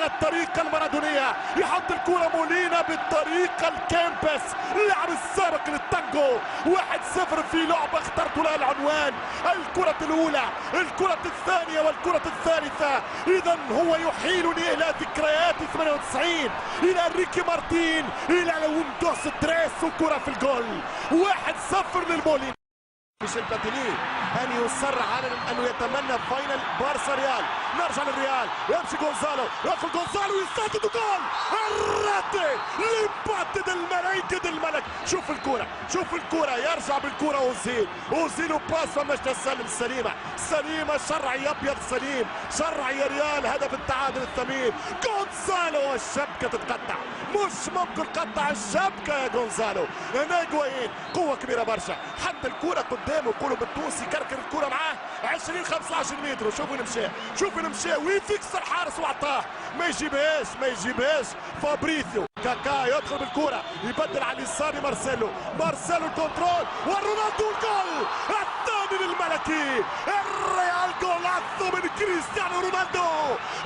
الطريقة المارادونية، يحط الكرة مولينا بالطريقة الكامبس، اللاعب السابق للتانجو. 1-0 في لعبة اخترت لها العنوان الكرة الأولى، الكرة الثانية والكرة الثالثة. إذا هو يحيلني إلى ذكريات 98، إلى ريكي مارتين، إلى لوندوس تريس وكرة في الجول. 1-0 للمولينا. ميشيل باتيلي أن يصر على أنه يتمنى فاينل بارسا ريال. نرجع للريال، يمشي غونزالو، يدخل غونزالو يسدد جول. الراتي لمباتي الملك الملك. شوف الكرة، شوف الكرة، يرجع بالكرة أوزيل وباس فماش تسلم السليمة، سليمة شرعي أبيض سليم، شرعي يا ريال. هدف التعادل الثمين. غونزالو الشبكة تتقطع، مش ممكن قطع الشبكة يا غونزالو. هنا هيجوين قوة كبيرة برشا، حتى الكرة قدامه يقولوا بالتونسي كركر الكرة معاه 20-25 متر. شوفوا نمشي ويفكس الحارس وعطاه، ما يجيبهاش فابريثيو. كاكا يدخل بالكرة، يبدل على اليسار مارسيلو الكنترول ورونالدو الجول الثاني للملكي. الريال جولاتو من كريستيانو رونالدو.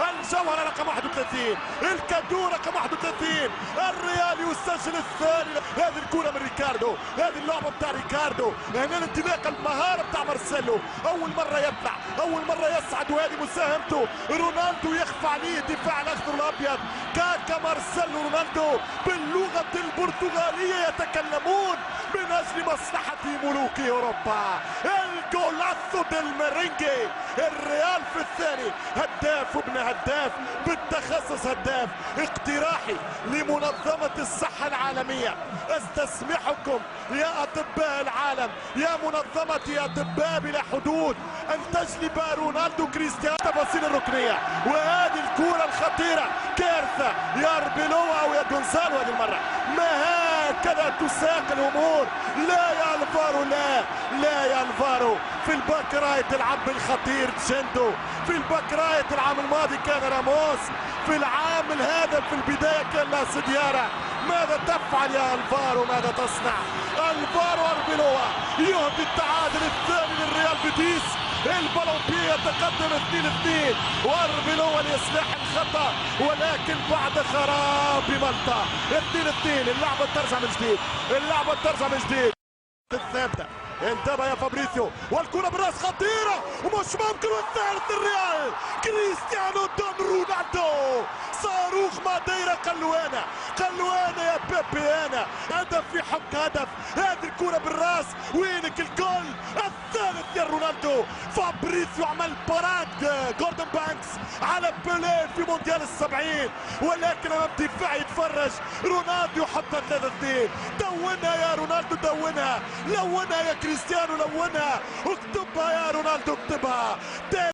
الجوهرة رقم 31، الكادو رقم 31. الريال يسجل الثاني. هذه الكرة من ريكاردو، هذه اللعبة بتاع ريكاردو. هنا الانطلاقة المهارة بتاع مارسيلو، أول مرة يطلع، أول مرة يصعد، وهذه مساهمته. رونالدو يخفى عليه الدفاع الأخضر الأبيض. كاكا مارسيلو رونالدو باللغة البرتغالية يتكلمون من أجل مصلحة ملوك أوروبا. الجولاتو ديل ميرينجي. الريال في الثاني، هداف وابن هداف بالتخصص، هداف. اقتراحي لمنظمة الصحة العالمية، استسمحكم يا أطباء العالم، يا منظمة أطباء بلا حدود، أن تجلب رونالدو كريستيانو تفاصيل الركنية. وهذه الكرة الخطيرة كارثة يا ربيلو أو يا غونزالو. هذه المرة ما هكذا تساق الأمور. لا يا الفارو، لا يا الفارو. في الباك رايت العب الخطير تشندو، في الباك رايت العام الماضي كان راموس، في العام هذا في البداية كان لاس ديارة. ماذا تفعل يا الفارو؟ ماذا تصنع؟ الفارو أربيلوها يهدي التعادل الثاني للريال بيتيس. البلوبية يتقدم 2-2 واربيلوها لإصلاح الخطأ، ولكن بعد خراب بمالطا 2-2. اللعبة ترجع من جديد، الثابتة. انتبه يا فابريسيو، والكرة براس خطيرة ومش ممكن. والثالث الريال كريستيانو رونالدو. صاروخ ماديرا قلوانة يا بيبي. انا هدف في حق هدف. هذه الكرة بالراس، وينك الجول الثالث يا رونالدو. فابريسيو عمل باراد جوردن بانكس على بيليه في مونديال ال70، ولكن امام دفاع يتفرج. رونالدو يحط 3-2. دونها يا رونالدو، لونها يا كريستيانو، لونها. اكتبها يا رونالدو، اكتبها.